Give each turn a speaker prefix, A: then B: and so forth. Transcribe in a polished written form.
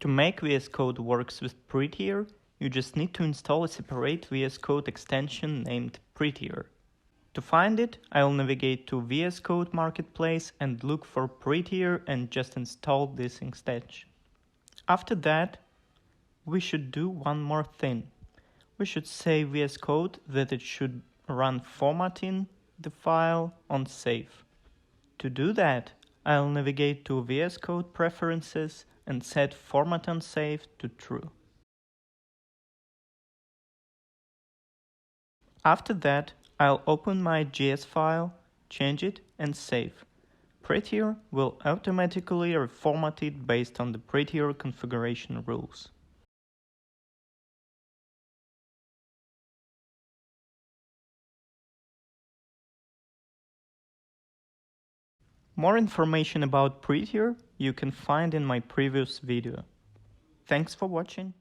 A: To make VS Code works with Prettier, you just need to install a separate VS Code extension named Prettier. To find it, I'll navigate to VS Code Marketplace and look for Prettier and just install this extension. After that, we should do one more thing. We should say VS Code that it should run formatting the file on save. To do that, I'll navigate to VS Code Preferences and set Format on Save to True. After that, I'll open my JS file, change it, and save. Prettier will automatically reformat it based on the Prettier configuration rules. More information about Prettier you can find in my previous video. Thanks for watching.